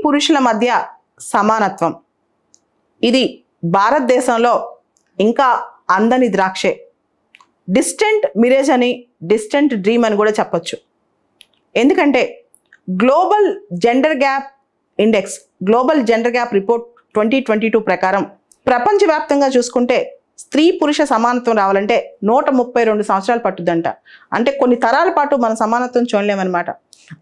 పురుషుల మధ్య సమానత్వం ఇది భారతదేశంలో ఇంకా అందని ద్రాక్షే. డిస్టెంట్ మిరేజ్ అని, డిస్టెంట్ డ్రీమ్ అని కూడా చెప్పొచ్చు. ఎందుకంటే global gender gap index, global gender gap report 2022 ప్రకారం ప్రపంచవ్యాప్తంగా చూసుకుంటే స్త్రీ పురుష సమానత్వం రావాలంటే 132 సంవత్సరాలు పట్టుద్దంట. అంటే కొన్ని తరాల పాటు మన సమానత్వం చూడలేమన్నమాట.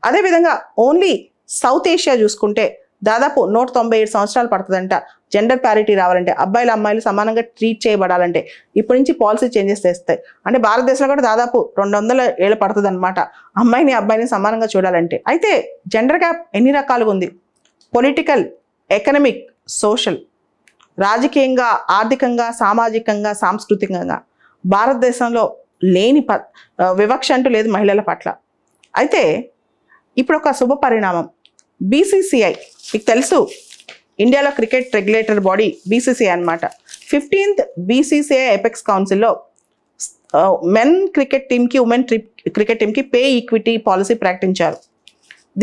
అదేవిధంగా ఓన్లీ సౌత్ ఏషియా చూసుకుంటే దాదాపు 197 సంవత్సరాలు పడుతుందంట జెండర్ ప్యారిటీ రావాలంటే, అబ్బాయిలు అమ్మాయిలు సమానంగా ట్రీట్ చేయబడాలంటే. ఇప్పటి నుంచి పాలసీ చేంజెస్ తెస్తాయి. అంటే భారతదేశంలో కూడా దాదాపు 200 ఏళ్ళు పడుతుంది అనమాట అమ్మాయిని అబ్బాయిని సమానంగా చూడాలంటే. అయితే జెండర్ గ్యాప్ ఎన్ని రకాలుగా ఉంది? Political, economic, social. రాజకీయంగా, ఆర్థికంగా, సామాజికంగా, సాంస్కృతికంగా భారతదేశంలో లేని వివక్ష అంటూ లేదు మహిళల పట్ల. అయితే ఇప్పుడు ఒక శుభ పరిణామం. బీసీసీఐ మీకు తెలుసు, ఇండియాలో క్రికెట్ రెగ్యులేటర్ బాడీ బీసీసీఐ అనమాట. 15th బీసీసీఐ ఎపెక్స్ కౌన్సిల్లో మెన్ క్రికెట్ టీమ్కి, ఉమెన్ క్రికెట్ టీమ్కి పే ఈక్విటీ పాలసీ ప్రకటించారు.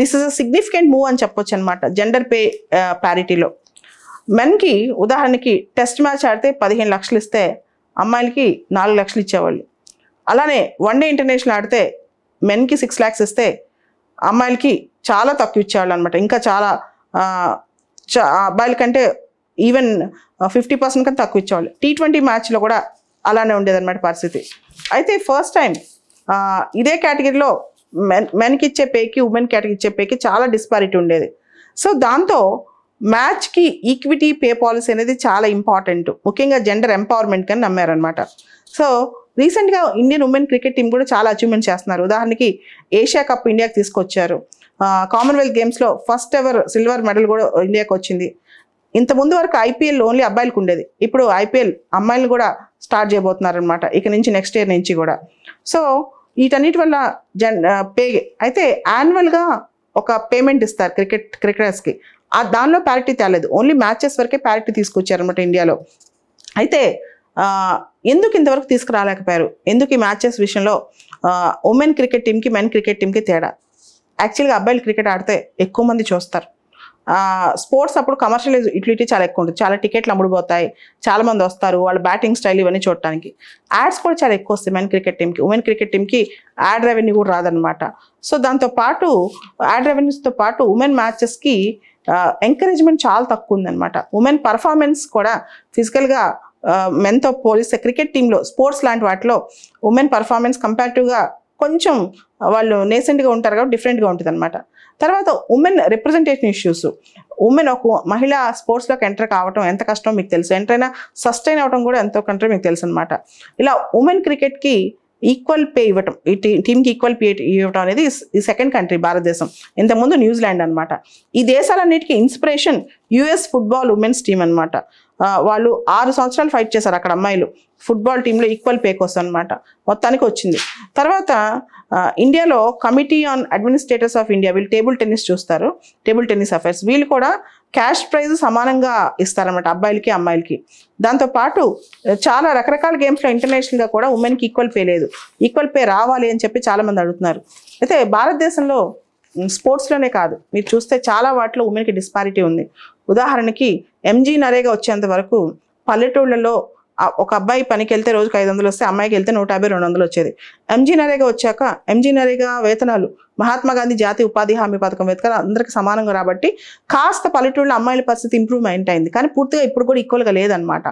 This is a significant move అని చెప్పొచ్చు అనమాట జెండర్ పే ప్యారిటీలో. మెన్కి ఉదాహరణకి టెస్ట్ మ్యాచ్ ఆడితే 15 లక్షలు ఇస్తే అమ్మాయిలకి 4 లక్షలు ఇచ్చేవాళ్ళు. అలానే వన్డే ఇంటర్నేషనల్ ఆడితే మెన్కి 6 lakhs ఇస్తే అమ్మాయిలకి చాలా తక్కువ ఇచ్చేవాళ్ళు అనమాట. ఇంకా చాలా అబ్బాయిల కంటే ఈవెన్ 50% కంటే తక్కువ ఇచ్చేవాళ్ళు. T20 మ్యాచ్లో కూడా అలానే ఉండేదన్నమాట పరిస్థితి. అయితే ఫస్ట్ టైం ఇదే కేటగిరీలో మెన్కి ఇచ్చే పేకి, ఉమెన్ కేటగిరీ ఇచ్చే పేకి చాలా డిస్పారిటీ ఉండేది. సో దాంతో మ్యాచ్కి ఈక్విటీ పే పాలసీ అనేది చాలా ఇంపార్టెంట్, ముఖ్యంగా జెండర్ ఎంపవర్మెంట్ అని నమ్మారనమాట. సో రీసెంట్గా ఇండియన్ ఉమెన్ క్రికెట్ టీం కూడా చాలా అచీవ్మెంట్ చేస్తున్నారు. ఉదాహరణకి ఏషియా కప్ ఇండియాకి తీసుకొచ్చారు. కామన్వెల్త్ గేమ్స్లో ఫస్ట్ ఎవర్ సిల్వర్ మెడల్ కూడా ఇండియాకి వచ్చింది. ఇంత ముందు వరకు ఐపీఎల్ ఓన్లీ అబ్బాయిలకు ఉండేది, ఇప్పుడు ఐపీఎల్ అమ్మాయిలు కూడా స్టార్ట్ చేయబోతున్నారు అనమాట ఇక నుంచి, నెక్స్ట్ ఇయర్ నుంచి కూడా. సో వీటన్నిటి వల్ల పే అయితే యాన్యువల్గా ఒక పేమెంట్ ఇస్తారు క్రికెటర్స్కి. దానిలో ప్యారిటీ తేలేదు, ఓన్లీ మ్యాచెస్ వరకే ప్యారిటీ తీసుకొచ్చారనమాట ఇండియాలో. అయితే ఎందుకు ఇంతవరకు తీసుకురాలేకపోయారు? ఎందుకు ఈ మ్యాచెస్ విషయంలో ఉమెన్ క్రికెట్ టీంకి, మెన్ క్రికెట్ టీంకి తేడా? యాక్చువల్గా అబ్బాయిలు క్రికెట్ ఆడితే ఎక్కువ మంది చూస్తారు. స్పోర్ట్స్ అప్పుడు కమర్షియల్ యూటిలిటీ చాలా ఎక్కువ ఉంటుంది, చాలా టికెట్లు అమ్ముడుపోతాయి, చాలా మంది వస్తారు వాళ్ళ బ్యాటింగ్ స్టైల్ ఇవన్నీ చూడటానికి. యాడ్స్ కూడా చాలా ఎక్కువ వస్తాయి మెన్ క్రికెట్ టీంకి. ఉమెన్ క్రికెట్ టీంకి యాడ్ రెవెన్యూ కూడా రాదనమాట. సో దాంతోపాటు యాడ్ రెవెన్యూస్తో పాటు ఉమెన్ మ్యాచెస్కి ఎంకరేజ్మెంట్ చాలా తక్కువ ఉందన్నమాట. ఉమెన్ పర్ఫార్మెన్స్ కూడా ఫిజికల్గా మెన్తో పోలిస్తే క్రికెట్ టీంలో, స్పోర్ట్స్ లాంటి వాటిలో ఉమెన్ పర్ఫార్మెన్స్ కంపారిటివ్గా కొంచెం వాళ్ళు నేసెంట్గా ఉంటారు కాబట్టి డిఫరెంట్గా ఉంటుంది అనమాట. తర్వాత ఉమెన్ రిప్రజెంటేషన్ ఇష్యూస్. ఉమెన్ ఒక మహిళ స్పోర్ట్స్లోకి ఎంటర్ కావటం ఎంత కష్టమో మీకు తెలుసు, ఎంటర్ అయినా సస్టైన్ అవ్వడం కూడా ఎంతో కంటే మీకు తెలుసు అనమాట. ఇలా ఉమెన్ క్రికెట్కి ఈక్వల్ పే ఇవ్వటం, ఈ టీంకి ఈక్వల్ పే ఇవ్వటం అనేది ఈ సెకండ్ కంట్రీ భారతదేశం. ఇంతకుముందు న్యూజిలాండ్ అనమాట. ఈ దేశాలన్నిటికీ inspiration US football women's team అనమాట. వాళ్ళు 6 సంవత్సరాలు ఫైట్ చేశారు అక్కడ అమ్మాయిలు ఫుట్బాల్ టీంలో ఈక్వల్ పే కోసం అనమాట. మొత్తానికి వచ్చింది. తర్వాత ఇండియాలో committee on administrators of India, వీళ్ళు టేబుల్ టెన్నిస్ చూస్తారు, టేబుల్ టెన్నిస్ అఫైర్స్, వీళ్ళు కూడా క్యాష్ ప్రైజ్ సమానంగా ఇస్తారనమాట అబ్బాయిలకి అమ్మాయిలకి. దాంతోపాటు చాలా రకరకాల గేమ్స్లో ఇంటర్నేషనల్గా కూడా ఉమెన్కి ఈక్వల్ పే లేదు. ఈక్వల్ పే రావాలి అని చెప్పి చాలామంది అడుగుతున్నారు. అయితే భారతదేశంలో స్పోర్ట్స్లోనే కాదు, మీరు చూస్తే చాలా వాటిలో ఉమెన్కి డిస్పారిటీ ఉంది. ఉదాహరణకి ఎంజీ నరేగా వచ్చేంత వరకు పల్లెటూళ్ళలో ఒక అబ్బాయి పనికి వెళ్తే రోజుకి 500 వస్తే, అమ్మాయికి వెళ్తే 150-200 వచ్చేది. ఎంజీ నరేగా వచ్చాక ఎంజీ నరేగా వేతనాలు, మహాత్మా గాంధీ జాతీయ ఉపాధి హామీ పథకం వేతనాలు అందరికీ సమానంగా రాబట్టి కాస్త పల్లెటూళ్ళలో అమ్మాయిల పరిస్థితి ఇంప్రూవ్మెంట్ అయింది. కానీ పూర్తిగా ఇప్పుడు కూడా ఈక్వల్గా లేదనమాట.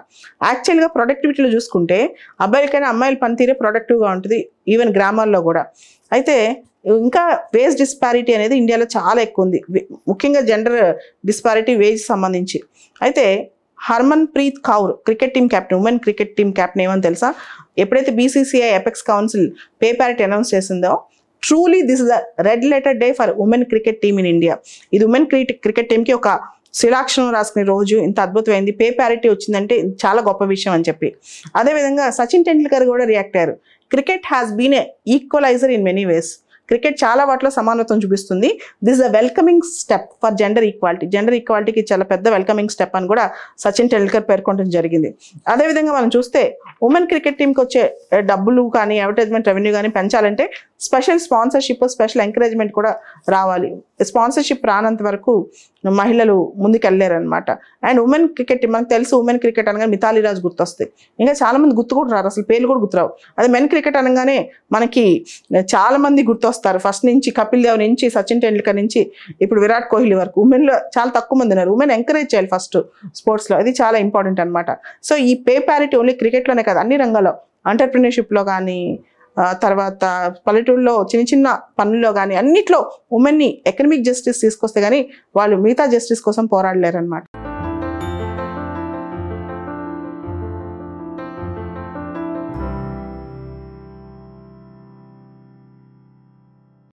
యాక్చువల్గా ప్రొడక్టివిటీలో చూసుకుంటే అబ్బాయిలకైనా అమ్మాయిల పనితీరే ప్రొడక్టివ్గా ఉంటుంది, ఈవెన్ గ్రామాల్లో కూడా. అయితే ఇంకా వేజ్ డిస్పారిటీ అనేది ఇండియాలో చాలా ఎక్కువ ఉంది, ముఖ్యంగా జెండర్ డిస్పారిటీ వేజ్ సంబంధించి. అయితే Harmanpreet Kaur cricket team captain, women cricket team captain ఏమని తెలుసా? ఎప్పుడైతే BCCI apex council pay parity announce చేసిందో, truly this is the red letter day for women cricket team in India. ఇది ఉమెన్ క్రికెట్ టీమ్కి ఒక శిలాక్షరం రాసుకునే రోజు, ఇంత అద్భుతమైంది, పే ప్యారిటీ వచ్చిందంటే చాలా గొప్ప విషయం అని చెప్పి. అదేవిధంగా సచిన్ టెండూల్కర్ కూడా రియాక్ట్ అయ్యారు. Cricket has been a equaliser in many ways. Cricket చాలా వాటిలో సమానత్వం చూపిస్తుంది. This a welcoming step for gender equality. Gender ఈక్వాలిటీకి చాలా పెద్ద వెల్కమింగ్ స్టెప్ అని కూడా సచిన్ టెండూల్కర్ పేర్కొనడం జరిగింది. అదేవిధంగా మనం చూస్తే ఉమెన్ క్రికెట్ టీంకి వచ్చే డబ్బులు కానీ అడ్వర్టైజ్మెంట్ రెవెన్యూ కానీ పెంచాలంటే స్పెషల్ స్పాన్సర్షిప్, స్పెషల్ ఎంకరేజ్మెంట్ కూడా రావాలి. స్పాన్సర్షిప్ రానంత వరకు మహిళలు ముందుకెళ్ళలేరు అనమాట. అండ్ ఉమెన్ క్రికెట్ మనకు తెలుసు, ఉమెన్ క్రికెట్ అనగానే మిథాలీ రాజ్ గుర్తొస్తాయి. ఇంకా చాలా మంది గుర్తు కూడా రారు, అసలు పేర్లు కూడా గుర్తురావు. అదే మెన్ క్రికెట్ అనగానే మనకి చాలా మంది గుర్తొస్తారు. ఫస్ట్ నుంచి కపిల్ దేవ్ నుంచి సచిన్ టెండూల్కర్ నుంచి ఇప్పుడు విరాట్ కోహ్లీ వరకు. ఉమెన్లో చాలా తక్కువ మంది ఉన్నారు. ఉమెన్ ఎంకరేజ్ చేయాలి ఫస్ట్ స్పోర్ట్స్లో, అది చాలా ఇంపార్టెంట్ అనమాట. సో ఈ పే ప్యారిటీ ఓన్లీ క్రికెట్లోనే కాదు, అన్ని రంగాల్లో, ఎంటర్‌ప్రెన్యూర్‌షిప్‌లో కానీ, తర్వాత పల్లెటూరులో చిన్న చిన్న పనుల్లో కానీ, అన్నిట్లో ఉమెన్ని ఎకనమిక్ జస్టిస్ తీసుకొస్తే కానీ వాళ్ళు మిగతా జస్టిస్ కోసం పోరాడలేరు అనమాట.